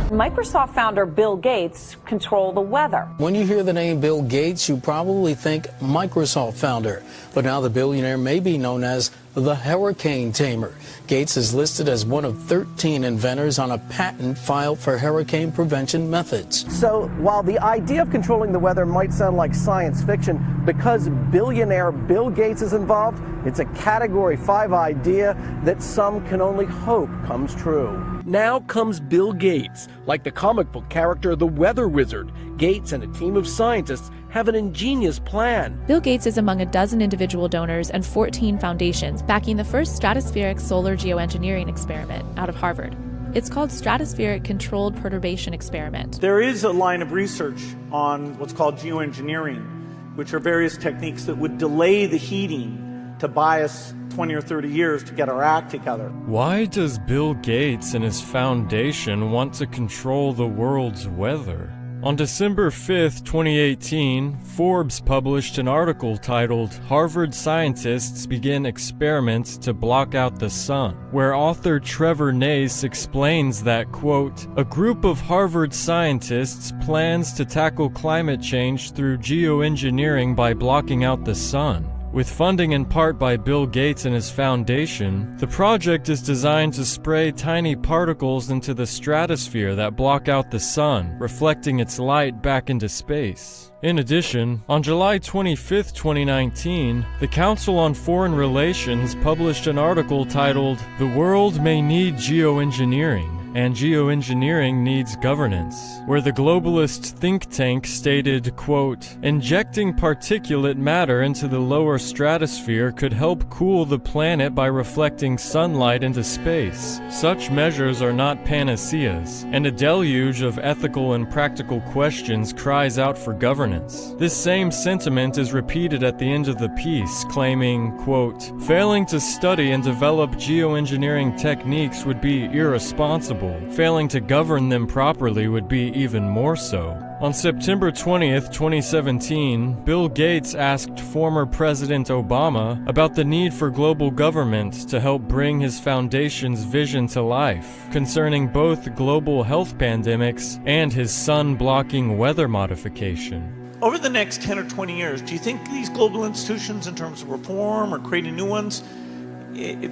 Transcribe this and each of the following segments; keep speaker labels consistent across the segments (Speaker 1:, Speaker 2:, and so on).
Speaker 1: Microsoft founder Bill Gates control the weather.
Speaker 2: When you hear the name Bill Gates, you probably think Microsoft founder. But now the billionaire may be known as the hurricane tamer. Gates is listed as one of 13 inventors on a patent filed for hurricane prevention methods.
Speaker 3: So while the idea of controlling the weather might sound like science fiction, because billionaire Bill Gates is involved, it's a Category 5 idea that some can only hope comes true.
Speaker 4: Now comes Bill Gates. Like the comic book character The Weather Wizard, Gates and a team of scientists have an ingenious plan.
Speaker 5: Bill Gates is among a dozen individual donors and 14 foundations backing the first stratospheric solar geoengineering experiment out of Harvard. It's called Stratospheric Controlled Perturbation Experiment.
Speaker 6: There is a line of research on what's called geoengineering, which are various techniques that would delay the heating to buy us 20 or 30 years to get our act together.
Speaker 7: Why does Bill Gates and his foundation want to control the world's weather? On December 5, 2018, Forbes published an article titled "Harvard Scientists Begin Experiments to Block Out the Sun," where author Trevor Nace explains that, quote, "A group of Harvard scientists plans to tackle climate change through geoengineering by blocking out the sun." With funding in part by Bill Gates and his foundation, the project is designed to spray tiny particles into the stratosphere that block out the sun, reflecting its light back into space. In addition, on July 25, 2019, the Council on Foreign Relations published an article titled "The World May Need Geoengineering, and Geoengineering Needs Governance," where the globalist think tank stated, quote, "Injecting particulate matter into the lower stratosphere could help cool the planet by reflecting sunlight into space. Such measures are not panaceas, and a deluge of ethical and practical questions cries out for governance." This same sentiment is repeated at the end of the piece, claiming, quote, "Failing to study and develop geoengineering techniques would be irresponsible. Failing to govern them properly would be even more so." On September 20th, 2017, Bill Gates asked former President Obama about the need for global government to help bring his foundation's vision to life, concerning both global health pandemics and his sun-blocking weather modification.
Speaker 6: Over the next 10 or 20 years, do you think these global institutions, in terms of reform or creating new ones,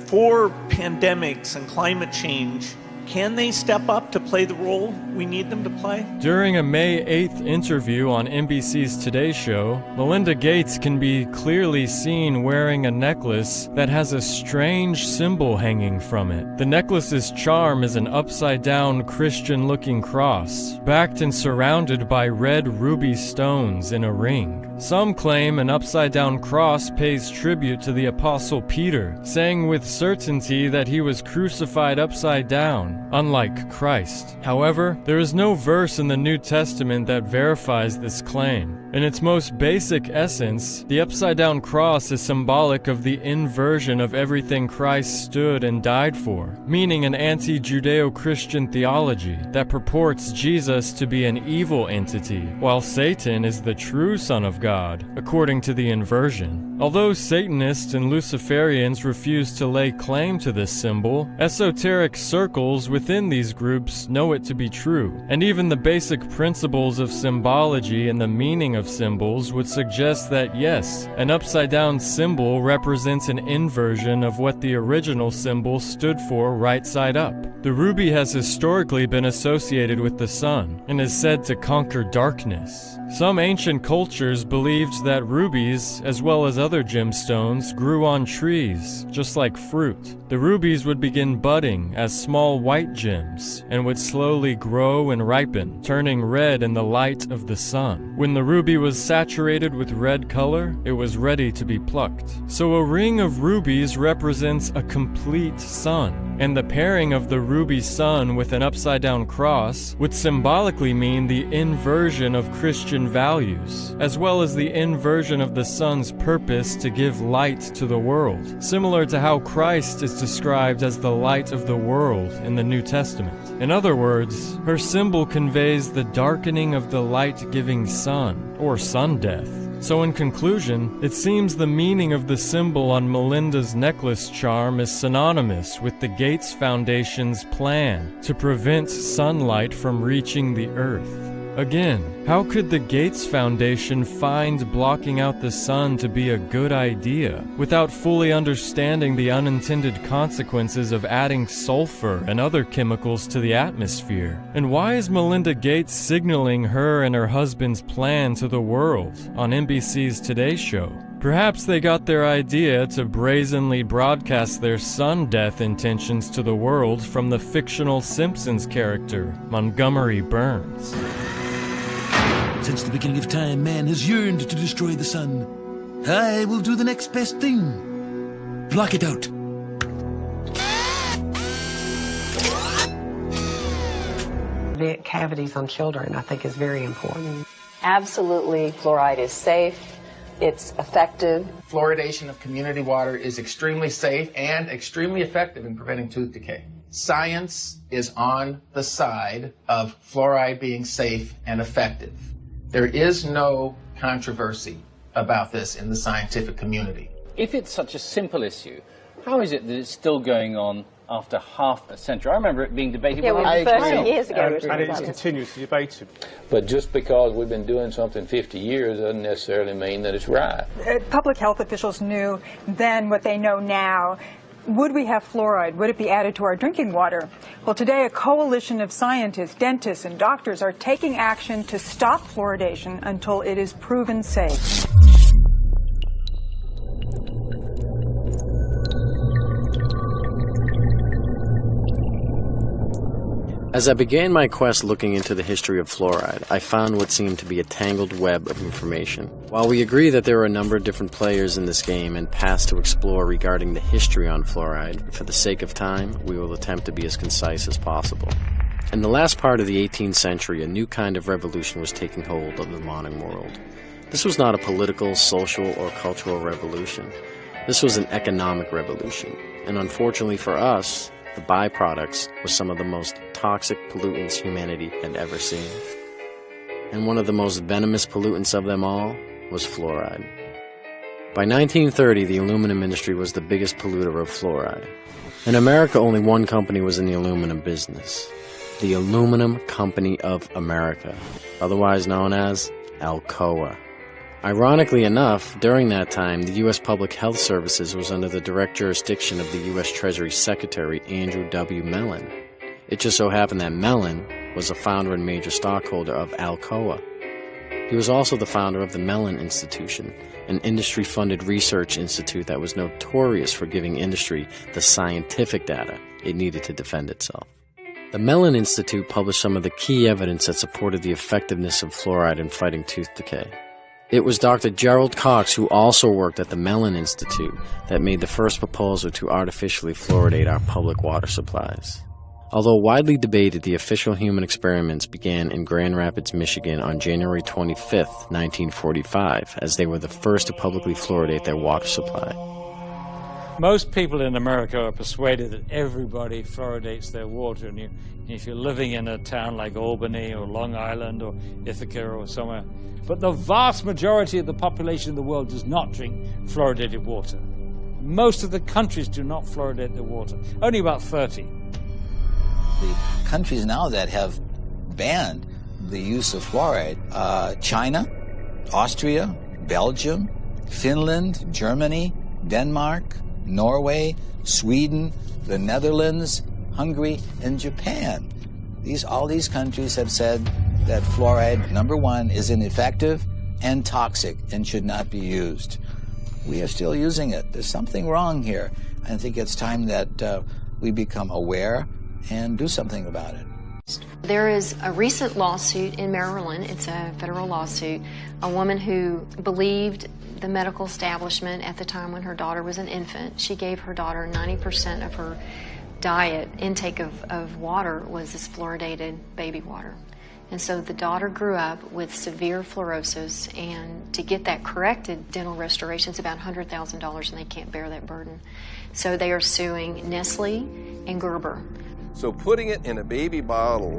Speaker 6: for pandemics and climate change, can they step up to play the role we need them to play?
Speaker 7: During a May 8th interview on NBC's Today Show, Melinda Gates can be clearly seen wearing a necklace that has a strange symbol hanging from it. The necklace's charm is an upside-down Christian-looking cross, backed and surrounded by red ruby stones in a ring. Some claim an upside-down cross pays tribute to the Apostle Peter, saying with certainty that he was crucified upside down, unlike Christ. However, there is no verse in the New Testament that verifies this claim. In its most basic essence, the upside-down cross is symbolic of the inversion of everything Christ stood and died for, meaning an anti-Judeo-Christian theology that purports Jesus to be an evil entity, while Satan is the true Son of God, according to the inversion. Although Satanists and Luciferians refuse to lay claim to this symbol, esoteric circles within these groups know it to be true, and even the basic principles of symbology and the meaning of symbols would suggest that yes, an upside-down symbol represents an inversion of what the original symbol stood for right side up. The ruby has historically been associated with the sun, and is said to conquer darkness. Some ancient cultures believed that rubies, as well as other gemstones, grew on trees, just like fruit. The rubies would begin budding as small white gems, and would slowly grow and ripen, turning red in the light of the sun. When the ruby was saturated with red color, it was ready to be plucked. So a ring of rubies represents a complete sun, and the pairing of the ruby sun with an upside-down cross would symbolically mean the inversion of Christian values, as well as the inversion of the sun's purpose to give light to the world, similar to how Christ is described as the light of the world in the New Testament. In other words, her symbol conveys the darkening of the light-giving sun, or sun death. So in conclusion, it seems the meaning of the symbol on Melinda's necklace charm is synonymous with the Gates Foundation's plan to prevent sunlight from reaching the Earth. Again, how could the Gates Foundation find blocking out the sun to be a good idea without fully understanding the unintended consequences of adding sulfur and other chemicals to the atmosphere? And why is Melinda Gates signaling her and her husband's plan to the world on NBC's Today Show? Perhaps they got their idea to brazenly broadcast their sun death intentions to the world from the fictional Simpsons character, Montgomery Burns.
Speaker 8: Since the beginning of time, man has yearned to destroy the sun. I will do the next best thing. Block it out.
Speaker 9: The cavities on children, I think, is very important.
Speaker 1: Absolutely, fluoride is safe. It's effective.
Speaker 10: Fluoridation of community water is extremely safe and extremely effective in preventing tooth decay. Science is on the side of fluoride being safe and effective. There is no controversy about this in the scientific community.
Speaker 11: If it's such a simple issue, how is it that it's still going on after half a century? I remember it being debated
Speaker 1: Yeah,
Speaker 11: when I was
Speaker 1: 30 years ago.
Speaker 12: And it is continuously debated.
Speaker 13: But just because we've been doing something 50 years doesn't necessarily mean that it's right.
Speaker 14: Public health officials knew then what they know now. Would we have fluoride? Would it be added to our drinking water? Well, today a coalition of scientists, dentists, and doctors are taking action to stop fluoridation until it is proven safe.
Speaker 15: As I began my quest looking into the history of fluoride, I found what seemed to be a tangled web of information. While we agree that there are a number of different players in this game and paths to explore regarding the history on fluoride, for the sake of time, we will attempt to be as concise as possible. In the last part of the 18th century, a new kind of revolution was taking hold of the modern world. This was not a political, social, or cultural revolution. This was an economic revolution, and unfortunately for us, the byproducts were some of the most toxic pollutants humanity had ever seen. And one of the most venomous pollutants of them all was fluoride. By 1930, the aluminum industry was the biggest polluter of fluoride. In America, only one company was in the aluminum business. The Aluminum Company of America, otherwise known as Alcoa. Ironically enough, during that time, the U.S. Public Health Services was under the direct jurisdiction of the U.S. Treasury Secretary Andrew W. Mellon. It just so happened that Mellon was the founder and major stockholder of Alcoa. He was also the founder of the Mellon Institution, an industry-funded research institute that was notorious for giving industry the scientific data it needed to defend itself. The Mellon Institute published some of the key evidence that supported the effectiveness of fluoride in fighting tooth decay. It was Dr. Gerald Cox, who also worked at the Mellon Institute, that made the first proposal to artificially fluoridate our public water supplies. Although widely debated, the official human experiments began in Grand Rapids, Michigan on January 25, 1945, as they were the first to publicly fluoridate their water supply.
Speaker 11: Most people in America are persuaded that everybody fluoridates their water, and if you're living in a town like Albany or Long Island or Ithaca or somewhere. But the vast majority of the population of the world does not drink fluoridated water. Most of the countries do not fluoridate their water, only about 30.
Speaker 16: The countries now that have banned the use of fluoride, China, Austria, Belgium, Finland, Germany, Denmark, Norway, Sweden, the Netherlands, Hungary, and Japan. All these countries have said that fluoride, number one, is ineffective and toxic and should not be used. We are still using it. There's something wrong here. I think it's time that we become aware and do something about it.
Speaker 17: There is a recent lawsuit in Maryland. It's a federal lawsuit. A woman who believed the medical establishment at the time when her daughter was an infant. She gave her daughter 90% of her diet, intake of water, was this fluoridated baby water. And so the daughter grew up with severe fluorosis, and to get that corrected, dental restoration is about $100,000, and they can't bear that burden. So they are suing Nestle and Gerber.
Speaker 18: So putting it in a baby bottle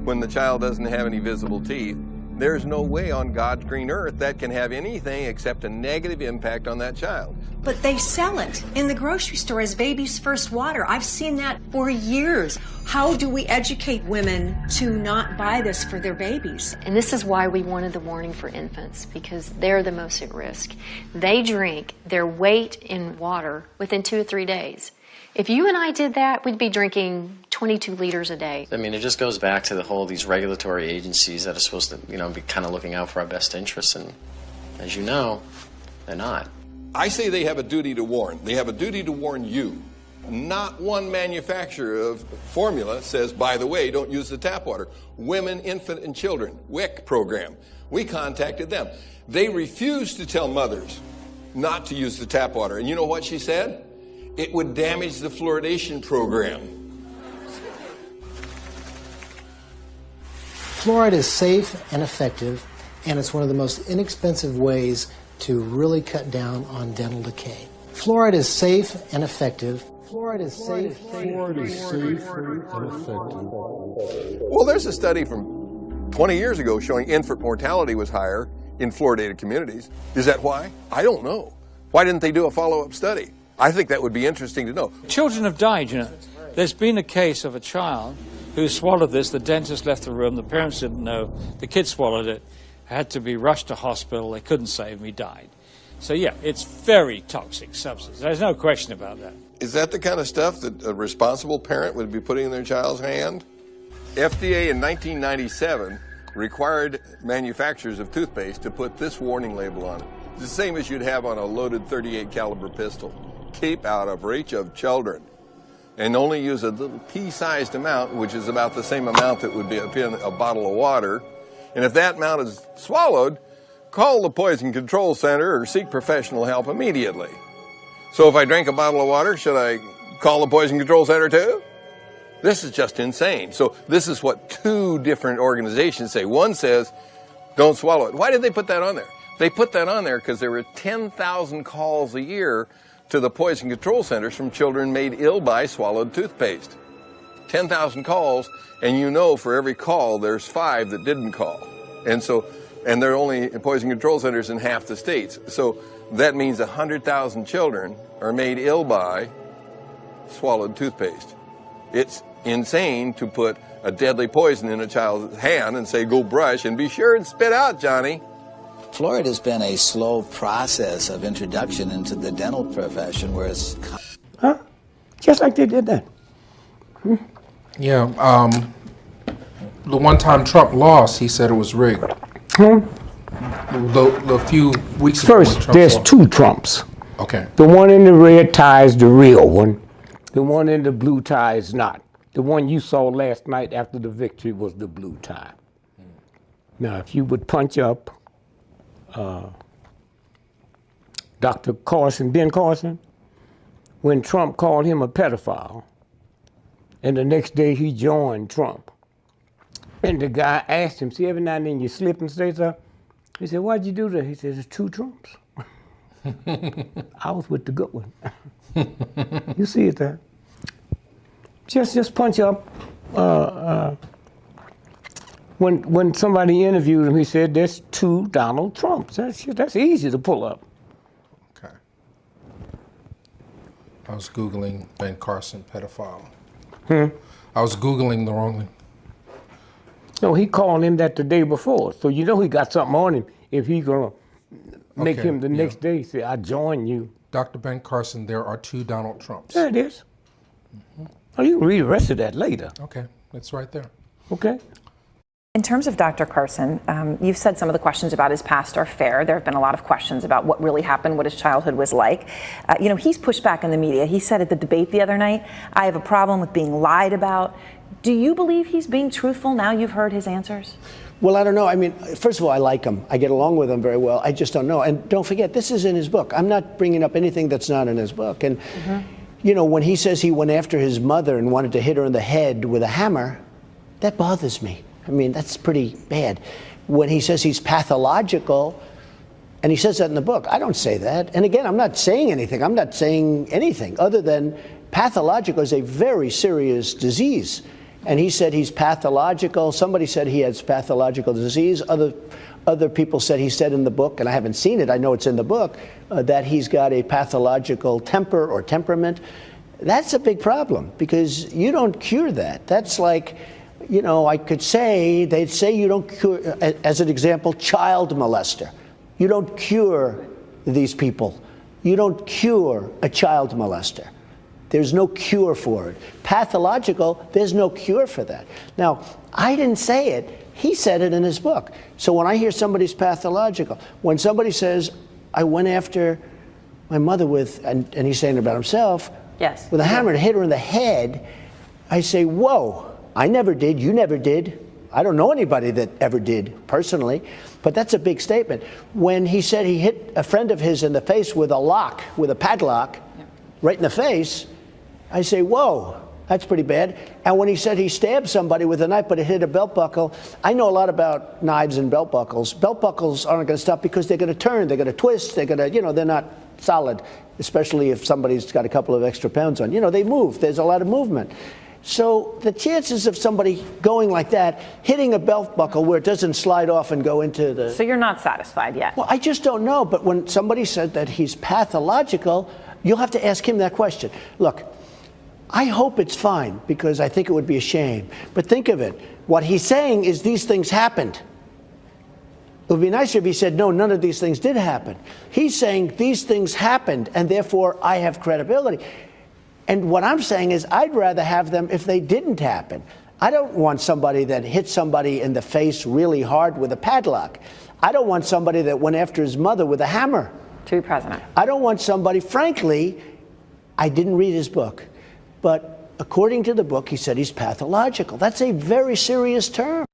Speaker 18: when the child doesn't have any visible teeth There's no way on God's green earth that can have anything except a negative impact on that child.
Speaker 19: But they sell it in the grocery store as baby's first water. I've seen that for years. How do we educate women to not buy this for their babies?
Speaker 17: And this is why we wanted the warning for infants, because they're the most at risk. They drink their weight in water within 2 or 3 days. If you and I did that, we'd be drinking 22 liters a day.
Speaker 15: I mean, it just goes back to the whole, these regulatory agencies that are supposed to, be kind of looking out for our best interests, and as you know, they're not.
Speaker 18: I say they have a duty to warn. They have a duty to warn you. Not one manufacturer of formula says, by the way, don't use the tap water. Women, Infant, and Children, WIC program. We contacted them. They refused to tell mothers not to use the tap water. And you know what she said? It would damage the fluoridation program.
Speaker 20: Fluoride is safe and effective, and it's one of the most inexpensive ways to really cut down on dental decay. Fluoride is safe and effective. Fluoride is safe and effective.
Speaker 18: Well, there's a study from 20 years ago showing infant mortality was higher in fluoridated communities. Is that why? I don't know. Why didn't they do a follow-up study? I think that would be interesting to know.
Speaker 11: Children have died, There's been a case of a child who swallowed this. The dentist left the room. The parents didn't know. The kid swallowed it. Had to be rushed to hospital. They couldn't save him. He died. So, yeah, it's very toxic substance. There's no question about that.
Speaker 18: Is that the kind of stuff that a responsible parent would be putting in their child's hand? FDA in 1997 required manufacturers of toothpaste to put this warning label on it. It's the same as you'd have on a loaded .38 caliber pistol. Keep out of reach of children. And only use a little pea-sized amount, which is about the same amount that would be in a bottle of water. And if that amount is swallowed, call the Poison Control Center or seek professional help immediately. So if I drink a bottle of water, should I call the Poison Control Center too? This is just insane. So this is what two different organizations say. One says, don't swallow it. Why did they put that on there? They put that on there because there were 10,000 calls a year to the Poison Control Centers from children made ill by swallowed toothpaste. 10,000 calls, and for every call, there's 5 that didn't call. And there are only Poison Control Centers in half the states. So that means 100,000 children are made ill by swallowed toothpaste. It's insane to put a deadly poison in a child's hand and say, go brush and be sure and spit out, Johnny.
Speaker 16: Fluoride has been a slow process of introduction into the dental profession where it's...
Speaker 21: Huh? Just like they did that.
Speaker 22: Yeah, the one time Trump lost, he said it was rigged. The few weeks ago.
Speaker 21: First, there's 2 Trumps.
Speaker 22: Okay.
Speaker 21: The one in the red tie is the real one. The one in the blue tie is not. The one you saw last night after the victory was the blue tie. Now, if you would punch up Dr. Carson, Ben Carson, when Trump called him a pedophile, and the next day he joined Trump. And the guy asked him, see, every now and then you slip and say something? He said, why'd you do that? He said, it's 2 Trumps. I was with the good one. You see it there? Just punch up. When somebody interviewed him, he said, there's 2 Donald Trumps. That's easy to pull up.
Speaker 22: Okay. I was Googling Ben Carson pedophile. I was Googling the wrong thing.
Speaker 21: No, he called him that the day before. So he got something on him if he's going to make him the next day say, I join you.
Speaker 22: Dr. Ben Carson, there are 2 Donald Trumps.
Speaker 21: There it is. Oh, you can read the rest of that later.
Speaker 22: Okay, it's right there.
Speaker 21: Okay.
Speaker 23: In terms of Dr. Carson, you've said some of the questions about his past are fair. There have been a lot of questions about what really happened, what his childhood was like. He's pushed back in the media. He said at the debate the other night, I have a problem with being lied about. Do you believe he's being truthful now you've heard his answers?
Speaker 24: Well, I don't know. I mean, first of all, I like him. I get along with him very well. I just don't know. And don't forget, this is in his book. I'm not bringing up anything that's not in his book. And, when he says he went after his mother and wanted to hit her in the head with a hammer, that bothers me. I mean, that's pretty bad. When he says he's pathological, and he says that in the book, I don't say that. And again, I'm not saying anything. I'm not saying anything other than pathological is a very serious disease. and he said he's pathological. Somebody said he has pathological disease. Other people said he said in the book, and I haven't seen it, I know it's in the book, that he's got a pathological temper or temperament. That's a big problem because you don't cure that. That's like, you know, I could say, they'd say you don't cure, as an example, child molester. You don't cure these people. You don't cure a child molester. There's no cure for it. Pathological, there's no cure for that. Now, I didn't say it. He said it in his book. So when I hear somebody's pathological, when somebody says, I went after my mother with, and he's saying about himself,
Speaker 23: yes,
Speaker 24: with a hammer to hit her in the head, I say, whoa, I never did, you never did. I don't know anybody that ever did, personally, but that's a big statement. When he said he hit a friend of his in the face with a lock, with a padlock, right in the face, I say, whoa, that's pretty bad. And when he said he stabbed somebody with a knife, but it hit a belt buckle, I know a lot about knives and belt buckles. Belt buckles aren't going to stop because they're going to turn, they're going to twist, they're going to, you know, they're not solid, especially if somebody's got a couple of extra pounds on. You know, they move, there's a lot of movement. So the chances of somebody going like that, hitting a belt buckle where it doesn't slide off and go into the...
Speaker 23: So you're not satisfied yet?
Speaker 24: Well, I just don't know. But when somebody said that he's pathological, you'll have to ask him that question. Look, I hope it's fine because I think it would be a shame. But think of it. What he's saying is these things happened. It would be nicer if he said, no, none of these things did happen. He's saying these things happened and therefore I have credibility. And what I'm saying is I'd rather have them if they didn't happen. I don't want somebody that hit somebody in the face really hard with a padlock. I don't want somebody that went after his mother with a hammer.
Speaker 23: To be president.
Speaker 24: I don't want somebody, frankly, I didn't read his book, but according to the book, he said he's pathological. That's a very serious term.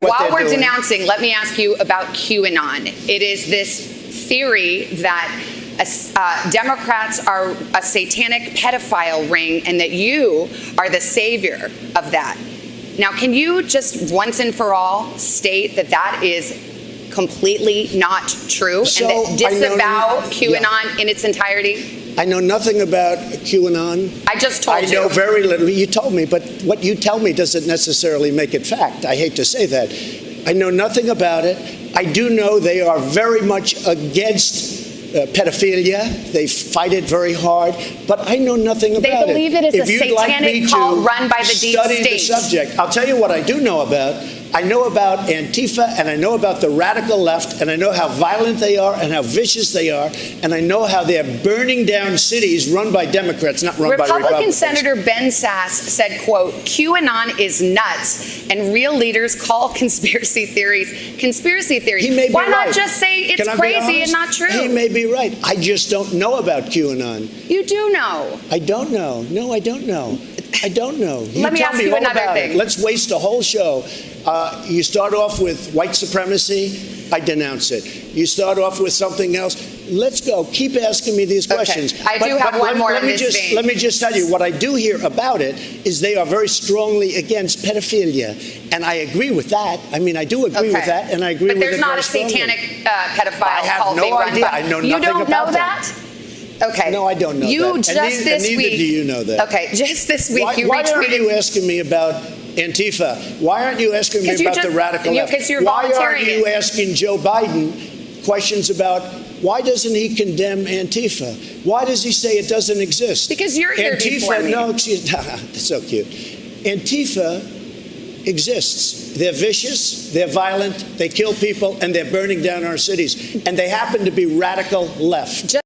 Speaker 2: While we're denouncing, let me ask you about QAnon. It is this theory that Democrats are a satanic pedophile ring and that you are the savior of that. Now, can you just once and for all state that that is completely not true and that disavow QAnon in its entirety?
Speaker 24: I know nothing about QAnon.
Speaker 2: I just told you.
Speaker 24: I know very little. You told me, but what you tell me doesn't necessarily make it fact. I hate to say that. I know nothing about it. I do know they are very much against pedophilia. They fight it very hard, but I know nothing about it.
Speaker 2: They believe it is a satanic cult run by the deep state.
Speaker 24: Study the subject. I'll tell you what I do know about. I know about Antifa, and I know about the radical left, and I know how violent they are and how vicious they are, and I know how they're burning down cities run by Democrats, not run by Republicans.
Speaker 2: Republican Senator Ben Sasse said, quote, QAnon is nuts, and real leaders call conspiracy theories conspiracy theories.
Speaker 24: He may be
Speaker 2: Why not
Speaker 24: right.
Speaker 2: just say it's crazy and not true?
Speaker 24: He may be right. I just don't know about QAnon.
Speaker 2: You do know.
Speaker 24: I don't know. No, I don't know. I don't know.
Speaker 2: Let me ask you another thing.
Speaker 24: Let's waste a whole show. You start off with white supremacy, I denounce it. You start off with something else, let's go. Keep asking me these questions.
Speaker 2: I do have one more in this vein.
Speaker 24: Let me just tell you, what I do hear about it is they are very strongly against pedophilia. And I agree with that. I mean, I do agree with that, and I agree with it very strongly.
Speaker 2: But there's not a satanic pedophile cult
Speaker 24: being run by. I know nothing about that.
Speaker 2: You don't know that? Okay.
Speaker 24: No, I don't know that.
Speaker 2: This
Speaker 24: neither
Speaker 2: week.
Speaker 24: do you know that.
Speaker 2: Okay, just this week you retweeted.
Speaker 24: Why aren't you asking me about Antifa? Why aren't you asking me about the radical left?
Speaker 2: Because you're
Speaker 24: why
Speaker 2: volunteering
Speaker 24: aren't you asking Joe Biden questions about why doesn't he condemn Antifa? Why does he say it doesn't exist?
Speaker 2: Because you're here before me.
Speaker 24: No, excuse me. That's so cute. Antifa exists. They're vicious, they're violent, they kill people, and they're burning down our cities. And they happen to be radical left.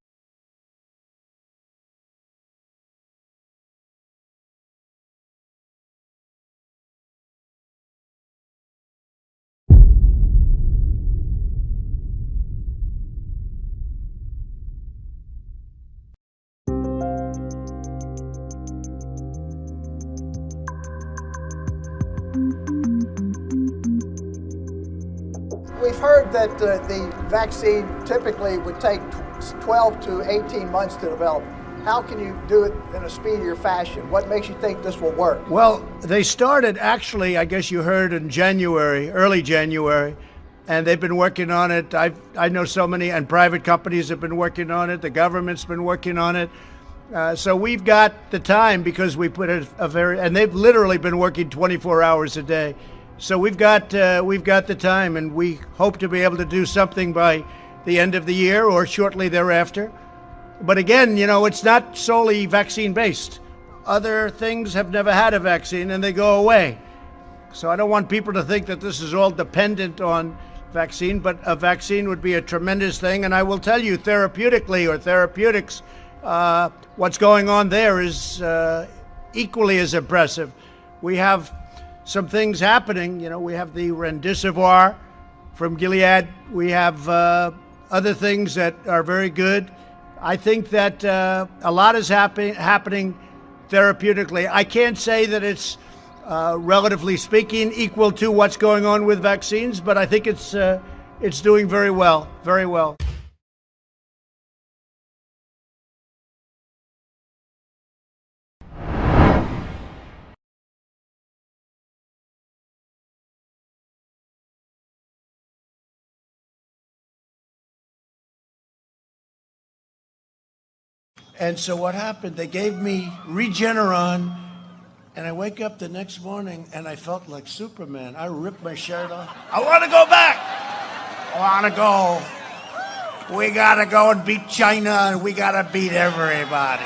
Speaker 3: We've heard that the vaccine typically would take 12 to 18 months to develop. How can you do it in a speedier fashion? What makes you think this will work?
Speaker 4: Well, they started actually, I guess you heard in January, early January,
Speaker 24: and they've been working on it. I know so many, and private companies have been working on it. The government's been working on it. So we've got the time because we put and they've literally been working 24 hours a day. So we've got the time, and we hope to be able to do something by the end of the year or shortly thereafter. But again, it's not solely vaccine-based. Other things have never had a vaccine, and they go away. So I don't want people to think that this is all dependent on vaccine, but a vaccine would be a tremendous thing. And I will tell you, therapeutically or therapeutics, what's going on there is equally as impressive. We have some things happening. We have the Remdesivir from Gilead. We have other things that are very good. I think that a lot is happening therapeutically. I can't say that it's relatively speaking, equal to what's going on with vaccines, but I think it's doing very well, very well. And so what happened, they gave me Regeneron, and I wake up the next morning and I felt like Superman. I ripped my shirt off. I want to go back. I want to go. We got to go and beat China, and we got to beat everybody.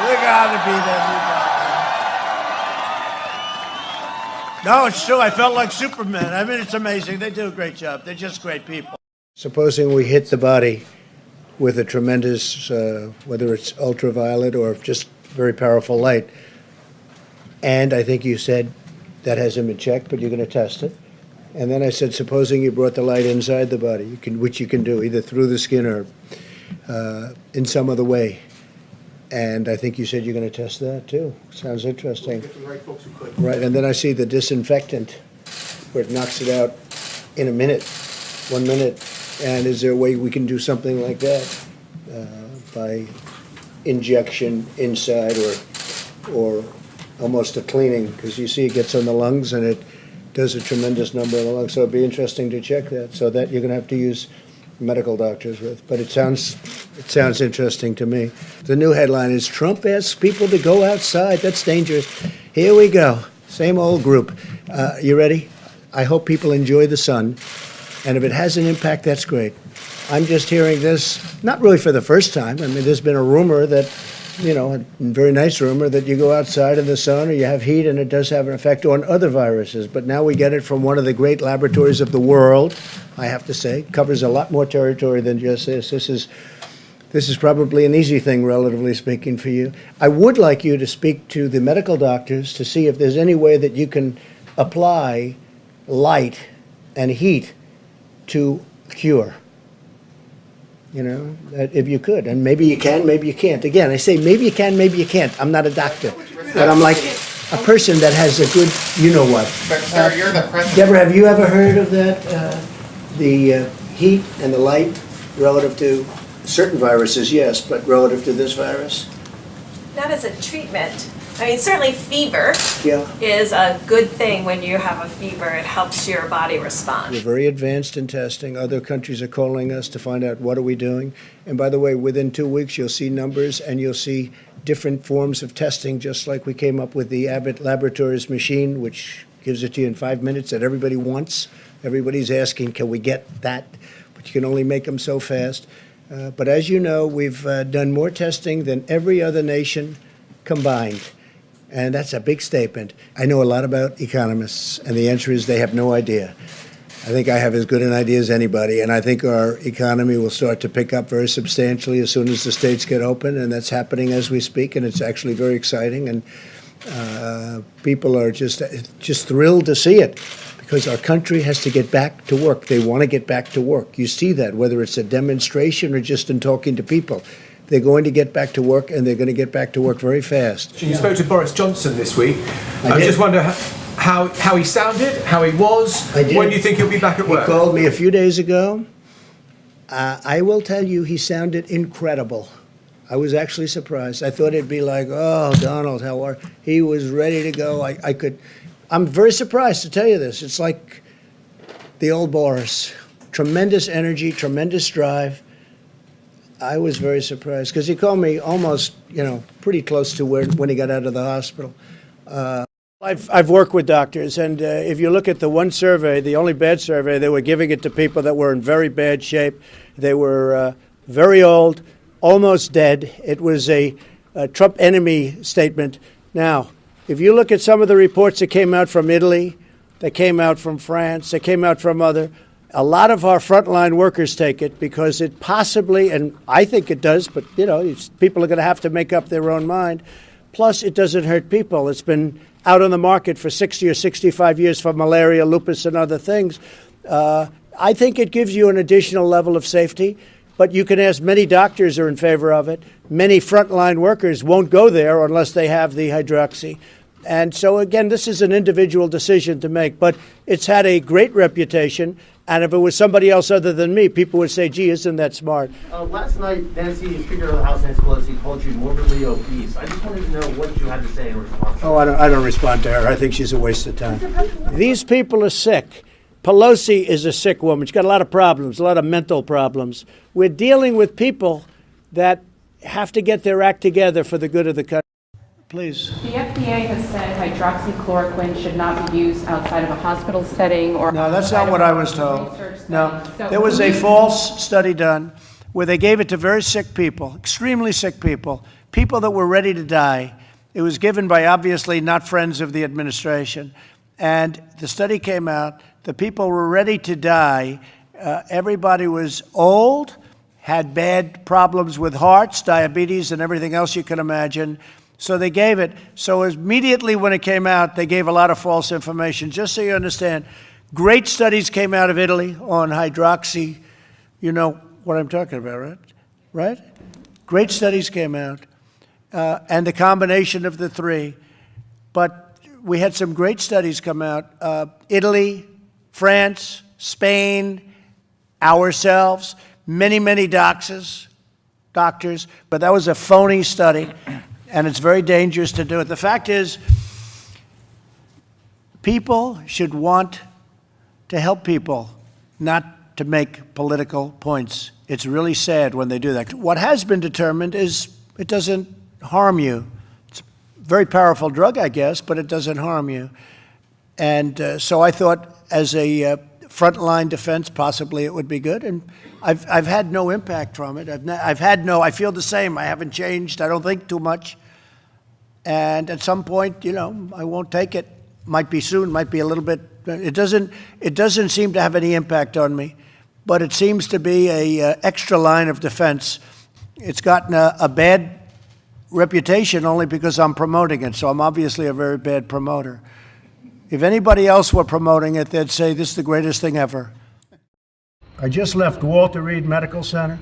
Speaker 24: We got to beat everybody. No, it's true. I felt like Superman. I mean, it's amazing. They do a great job. They're just great people. Supposing we hit the body with a tremendous, whether it's ultraviolet or just very powerful light. And I think you said that hasn't been checked, but you're going to test it. And then I said, supposing you brought the light inside the body, which you can do either through the skin or in some other way. And I think you said you're going to test that too. Sounds interesting. Right, and then I see the disinfectant where it knocks it out in a minute, 1 minute. And is there a way we can do something like that by injection inside or almost a cleaning? Because you see it gets on the lungs and it does a tremendous number on the lungs. So it'd be interesting to check that. So that you're going to have to use medical doctors with. But it sounds interesting to me. The new headline is Trump asks people to go outside. That's dangerous. Here we go. Same old group. You ready? I hope people enjoy the sun. And if it has an impact, that's great. I'm just hearing this, not really for the first time. I mean, there's been a rumor that, a very nice rumor that you go outside in the sun or you have heat and it does have an effect on other viruses. But now we get it from one of the great laboratories of the world, I have to say. Covers a lot more territory than just this. This is probably an easy thing, relatively speaking, for you. I would like you to speak to the medical doctors to see if there's any way that you can apply light and heat to cure, if you could. And maybe you can, maybe you can't. Again, I say maybe you can, maybe you can't. I'm not a doctor, but I'm like a person that has a good, what.
Speaker 10: But sir, you're the president.
Speaker 24: Deborah, have you ever heard of that, the heat and the light relative to certain viruses, yes, but relative to this virus?
Speaker 4: Not as a treatment. I mean, certainly fever
Speaker 24: Yeah.
Speaker 4: is a good thing when you have a fever. It helps your body respond.
Speaker 24: We're very advanced in testing. Other countries are calling us to find out what are we doing. And by the way, within 2 weeks, you'll see numbers and you'll see different forms of testing, just like we came up with the Abbott Laboratories machine, which gives it to you in 5 minutes that everybody wants. Everybody's asking, can we get that? But you can only make them so fast. But as you know, we've done more testing than every other nation combined. And that's a big statement. I know a lot about economists, and the answer is they have no idea. I think I have as good an idea as anybody, and I think our economy will start to pick up very substantially as soon as the states get open, and that's happening as we speak, and it's actually very exciting, and people are just thrilled to see it because our country has to get back to work. They want to get back to work. You see that, whether it's a demonstration or just in talking to people. They're going to get back to work, and they're going to get back to work very fast.
Speaker 12: You spoke to Boris Johnson this week. I just wonder how he sounded, how he was. When do you think he'll be back at work?
Speaker 24: He called me a few days ago. I will tell you, he sounded incredible. I was actually surprised. I thought it'd be like, oh, Donald, how are you? He was ready to go. I'm very surprised to tell you this. It's like the old Boris. Tremendous energy, tremendous drive. I was very surprised because he called me almost, pretty close to when he got out of the hospital. I've worked with doctors, and if you look at the one survey, the only bad survey, they were giving it to people that were in very bad shape. They were very old, almost dead. It was a Trump enemy statement. Now, if you look at some of the reports that came out from Italy, that came out from France, that came out from a lot of our frontline workers take it because it possibly, and I think it does, but people are going to have to make up their own mind. Plus, it doesn't hurt people. It's been out on the market for 60 or 65 years for malaria, lupus, and other things. I think it gives you an additional level of safety, but you can ask many doctors are in favor of it. Many frontline workers won't go there unless they have the hydroxy. And so, again, this is an individual decision to make, but it's had a great reputation. And if it was somebody else other than me, people would say, gee, isn't that smart?
Speaker 5: Last night, Nancy, Speaker of the House, Nancy Pelosi, called you morbidly obese. I just wanted to know what you had to say in response.
Speaker 24: Oh, I don't respond to her. I think she's a waste of time. These people are sick. Pelosi is a sick woman. She's got a lot of problems, a lot of mental problems. We're dealing with people that have to get their act together for the good of the country. Please.
Speaker 6: The FDA has said hydroxychloroquine should not be used outside of a hospital setting or...
Speaker 24: No, that's not what I was told. No, there was a false study done where they gave it to very sick people, extremely sick people, people that were ready to die. It was given by obviously not friends of the administration. And the study came out, the people were ready to die. Everybody was old, had bad problems with hearts, diabetes, and everything else you can imagine. So they gave it. So immediately when it came out, they gave a lot of false information. Just so you understand, great studies came out of Italy on hydroxy. You know what I'm talking about, right? Right? Great studies came out, and the combination of the three. But we had some great studies come out. Italy, France, Spain, ourselves, many, many doctors. But that was a phony study. And it's very dangerous to do it. The fact is, people should want to help people, not to make political points. It's really sad when they do that. What has been determined is it doesn't harm you. It's a very powerful drug, I guess, but it doesn't harm you. And so I thought as a frontline defense, possibly it would be good. And I've had no impact from it. I feel the same. I haven't changed. I don't think too much. And at some point, I won't take it. Might be soon, might be a little bit. It doesn't seem to have any impact on me, but it seems to be a extra line of defense. It's gotten a bad reputation only because I'm promoting it, so I'm obviously a very bad promoter. If anybody else were promoting it, they'd say this is the greatest thing ever. I just left Walter Reed Medical Center,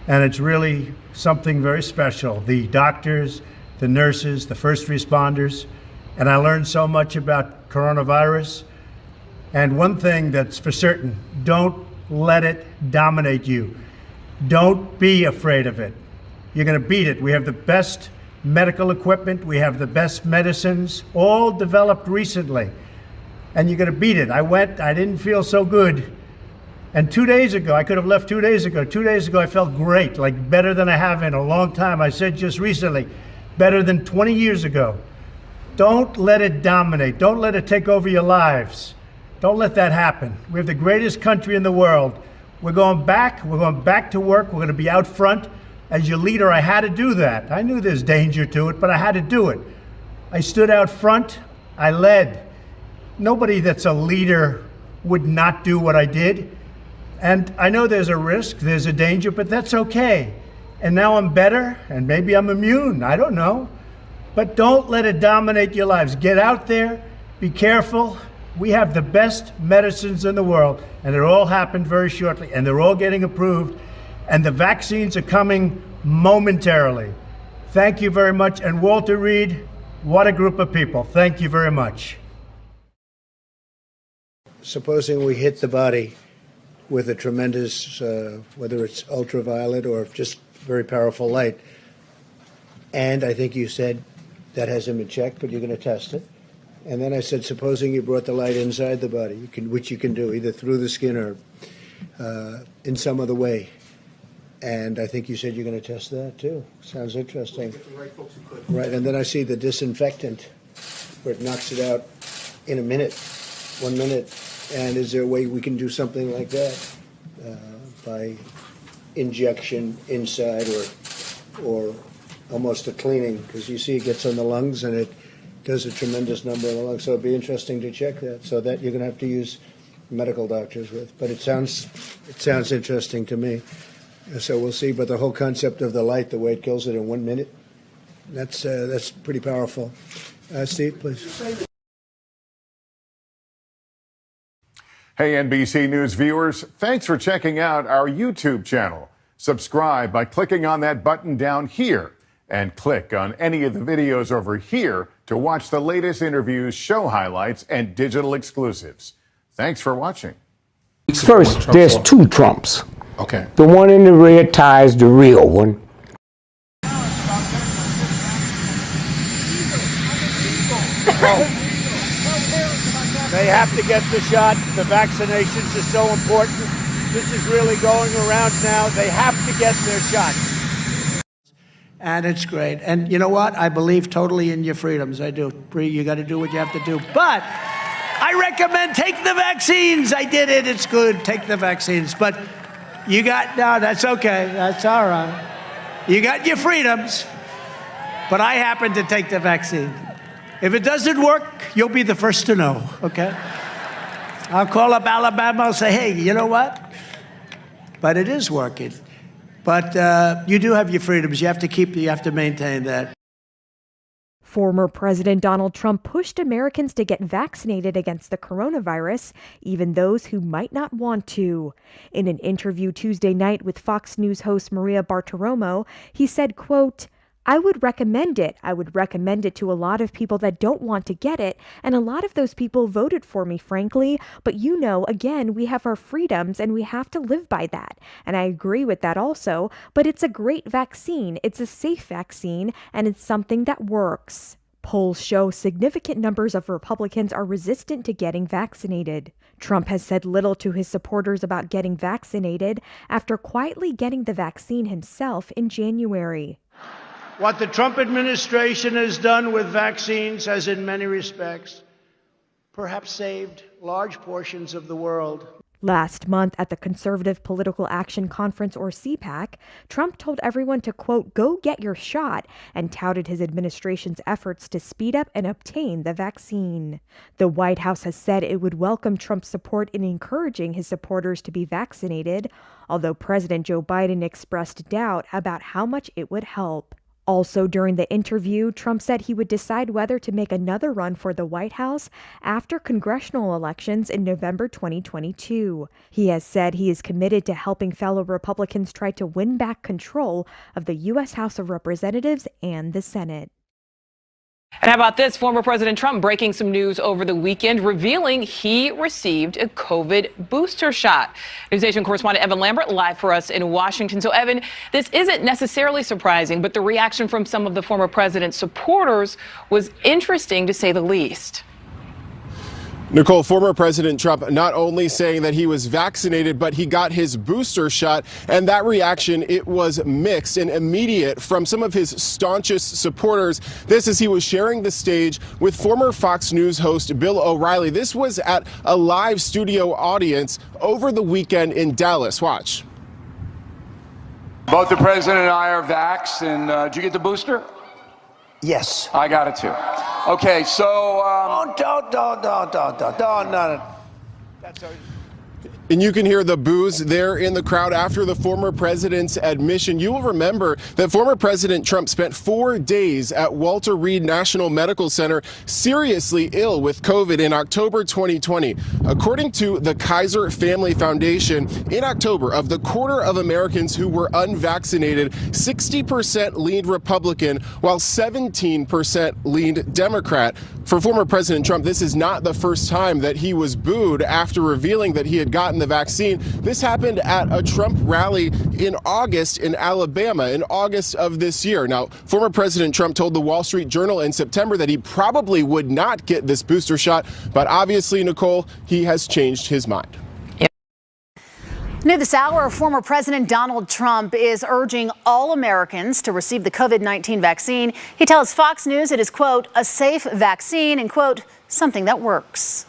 Speaker 24: and it's really something very special. The doctors, the nurses, the first responders, and I learned so much about coronavirus. And one thing that's for certain, don't let it dominate you. Don't be afraid of it. You're going to beat it. We have the best medical equipment. We have the best medicines, all developed recently. And you're going to beat it. I didn't feel so good. And 2 days ago, I could have left 2 days ago. 2 days ago, I felt great, like better than I have in a long time. I said just recently, better than 20 years ago. Don't let it dominate. Don't let it take over your lives. Don't let that happen. We have the greatest country in the world. We're going back to work. We're going to be out front. As your leader, I had to do that. I knew there's danger to it, but I had to do it. I stood out front. I led. Nobody that's a leader would not do what I did. And I know there's a risk, there's a danger, but that's okay. And now I'm better, and maybe I'm immune, I don't know. But don't let it dominate your lives. Get out there, be careful. We have the best medicines in the world, and it all happened very shortly, and they're all getting approved, and the vaccines are coming momentarily. Thank you very much, and Walter Reed, what a group of people. Thank you very much. Supposing we hit the body with a tremendous, whether it's ultraviolet or just very powerful light. And I think you said that hasn't been checked, but you're going to test it. And then I said, supposing you brought the light inside the body, which you can do, either through the skin or in some other way. And I think you said you're going to test that, too. Sounds interesting. Right, and then I see the disinfectant, where it knocks it out in a minute, 1 minute. And is there a way we can do something like that by injection inside or almost a cleaning? Because you see it gets on the lungs and it does a tremendous number in the lungs. So it'd be interesting to check that. So that you're going to have to use medical doctors with. But it sounds interesting to me. So we'll see. But the whole concept of the light, the way it kills it in 1 minute, that's pretty powerful. Steve, please.
Speaker 1: Hey, NBC News viewers, thanks for checking out our YouTube channel. Subscribe by clicking on that button down here and click on any of the videos over here to watch the latest interviews, show highlights, and digital exclusives. Thanks for watching.
Speaker 21: First, there's two Trumps.
Speaker 22: Okay.
Speaker 21: The one in the red tie is the real one.
Speaker 7: They have to get the shot. The vaccinations are so important. This is really going around now. They have to get their shot.
Speaker 24: And it's great. And you know what? I believe totally in your freedoms. I do. You got to do what you have to do. But I recommend take the vaccines. I did it. It's good. Take the vaccines. But no, that's okay. That's all right. You got your freedoms. But I happen to take the vaccine. If it doesn't work, you'll be the first to know, okay? I'll call up Alabama. I'll say, hey, you know what? But it is working. But you do have your freedoms. You have to maintain that.
Speaker 8: Former President Donald Trump pushed Americans to get vaccinated against the coronavirus, even those who might not want to. In an interview Tuesday night with Fox News host Maria Bartiromo, he said, quote, I would recommend it. I would recommend it to a lot of people that don't want to get it, and a lot of those people voted for me, frankly. But again, we have our freedoms and we have to live by that. And I agree with that also, but it's a great vaccine. It's a safe vaccine, and it's something that works. Polls show significant numbers of Republicans are resistant to getting vaccinated. Trump has said little to his supporters about getting vaccinated after quietly getting the vaccine himself in January.
Speaker 7: What the Trump administration has done with vaccines has, in many respects, perhaps saved large portions of the world.
Speaker 8: Last month at the Conservative Political Action Conference, or CPAC, Trump told everyone to, quote, go get your shot, and touted his administration's efforts to speed up and obtain the vaccine. The White House has said it would welcome Trump's support in encouraging his supporters to be vaccinated, although President Joe Biden expressed doubt about how much it would help. Also during the interview, Trump said he would decide whether to make another run for the White House after congressional elections in November 2022. He has said he is committed to helping fellow Republicans try to win back control of the U.S. House of Representatives and the Senate.
Speaker 9: And how about this? Former President Trump breaking some news over the weekend, revealing he received a COVID booster shot. NewsNation correspondent Evan Lambert live for us in Washington. So, Evan, this isn't necessarily surprising, but the reaction from some of the former president's supporters was interesting, to say the least.
Speaker 25: Nicole, former President Trump not only saying that he was vaccinated, but he got his booster shot. And that reaction, it was mixed and immediate from some of his staunchest supporters. This as he was sharing the stage with former Fox News host Bill O'Reilly. This was at a live studio audience over the weekend in Dallas. Watch.
Speaker 26: Both the president and I are vaxxed. And did you get the booster?
Speaker 24: Yes.
Speaker 26: I got it too. Okay, so
Speaker 24: don't. That's all.
Speaker 25: And you can hear the boos there in the crowd after the former president's admission. You will remember that former President Trump spent 4 days at Walter Reed National Medical Center seriously ill with COVID in October 2020. According to the Kaiser Family Foundation, in October, of the quarter of Americans who were unvaccinated, 60% leaned Republican, while 17% leaned Democrat. For former President Trump, this is not the first time that he was booed after revealing that he had gotten gotten the vaccine. This happened at a Trump rally in August in Alabama, in August of this year. Now, former President Trump told the Wall Street Journal in September that he probably would not get this booster shot, but obviously, Nicole, he has changed his mind.
Speaker 13: New this hour, former President Donald Trump is urging all Americans to receive the COVID-19 vaccine. He tells Fox News it is, quote, a safe vaccine and, quote, something that works.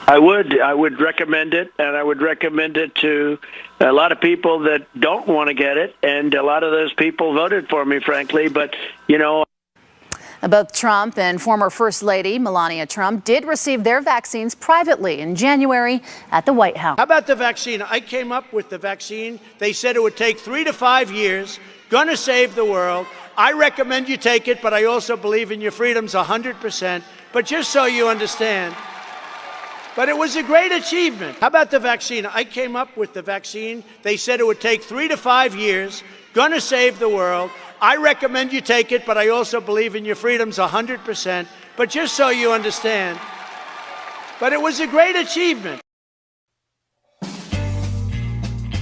Speaker 14: I would recommend it, and I would recommend it to a lot of people that don't want to get it, and a lot of those people voted for me, frankly, but, you know.
Speaker 13: Both Trump and former First Lady Melania Trump did receive their vaccines privately in January at the White House.
Speaker 7: How about the vaccine? I came up with the vaccine. They said it would take 3 to 5 years, gonna save the world. I recommend you take it, but I also believe in your freedoms 100%. But just so you understand, but it was a great achievement. How about the vaccine? I came up with the vaccine. They said it would take 3 to 5 years, gonna save the world. I recommend you take it, but I also believe in your freedoms 100%. But just so you understand, but it was a great achievement.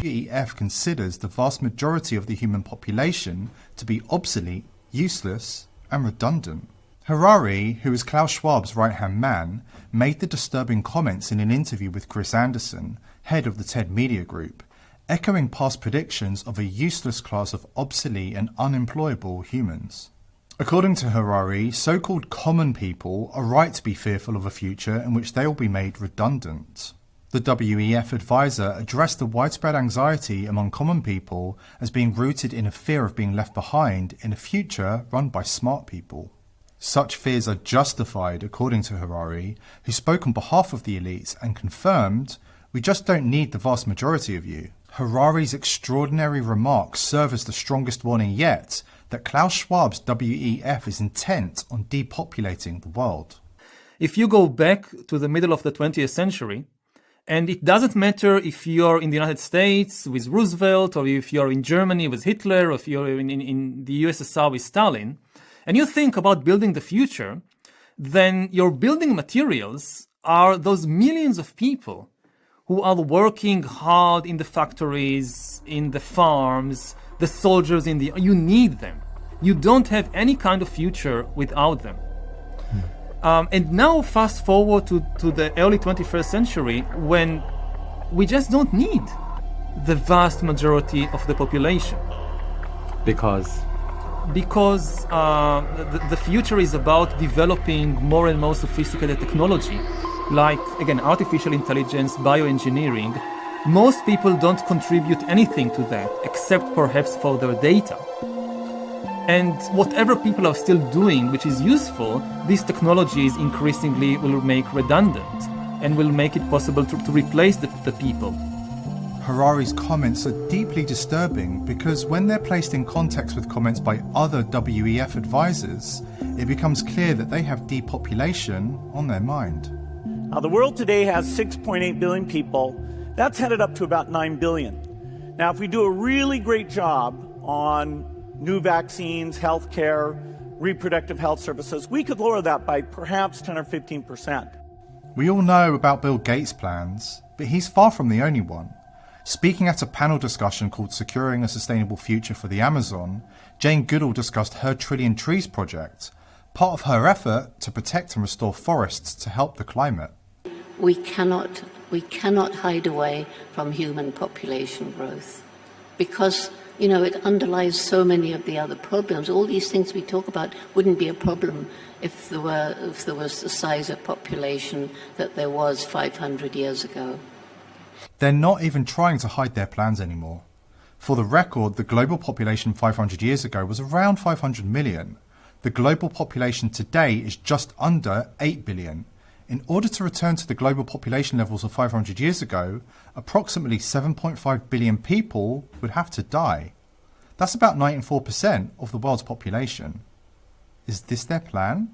Speaker 15: WEF considers the vast majority of the human population to be obsolete, useless, and redundant. Harari, who is Klaus Schwab's right-hand man, made the disturbing comments in an interview with Chris Anderson, head of the TED Media Group, echoing past predictions of a useless class of obsolete and unemployable humans. According to Harari, so-called common people are right to be fearful of a future in which they will be made redundant. The WEF advisor addressed the widespread anxiety among common people as being rooted in a fear of being left behind in a future run by smart people. Such fears are justified, according to Harari, who spoke on behalf of the elites and confirmed, "We just don't need the vast majority of you." Harari's extraordinary remarks serve as the strongest warning yet that Klaus Schwab's WEF is intent on depopulating the world.
Speaker 17: If you go back to the middle of the 20th century, and it doesn't matter if you're in the United States with Roosevelt, or if you're in Germany with Hitler, or if you're in the USSR with Stalin, and you think about building the future, then your building materials are those millions of people who are working hard in the factories, in the farms, the soldiers you need them. You don't have any kind of future without them. And now fast forward to the early 21st century, when we just don't need the vast majority of the population.
Speaker 19: Because
Speaker 17: the future is about developing more and more sophisticated technology, like, again, artificial intelligence, bioengineering. Most people don't contribute anything to that, except perhaps for their data. And whatever people are still doing, which is useful, these technologies increasingly will make redundant and will make it possible to replace the people.
Speaker 15: Harari's comments are deeply disturbing because when they're placed in context with comments by other WEF advisors, it becomes clear that they have depopulation on their mind.
Speaker 20: Now, the world today has 6.8 billion people. That's headed up to about 9 billion. Now, if we do a really great job on new vaccines, healthcare, reproductive health services, we could lower that by perhaps 10 or 15%.
Speaker 15: We all know about Bill Gates' plans, but he's far from the only one. Speaking at a panel discussion called Securing a Sustainable Future for the Amazon, Jane Goodall discussed her Trillion Trees project, part of her effort to protect and restore forests to help the climate.
Speaker 27: We cannot hide away from human population growth because, you know, it underlies so many of the other problems. All these things we talk about wouldn't be a problem if there was the size of population that there was 500 years ago.
Speaker 15: They're not even trying to hide their plans anymore. For the record, the global population 500 years ago was around 500 million. The global population today is just under 8 billion. In order to return to the global population levels of 500 years ago, approximately 7.5 billion people would have to die. That's about 94% of the world's population. Is this their plan?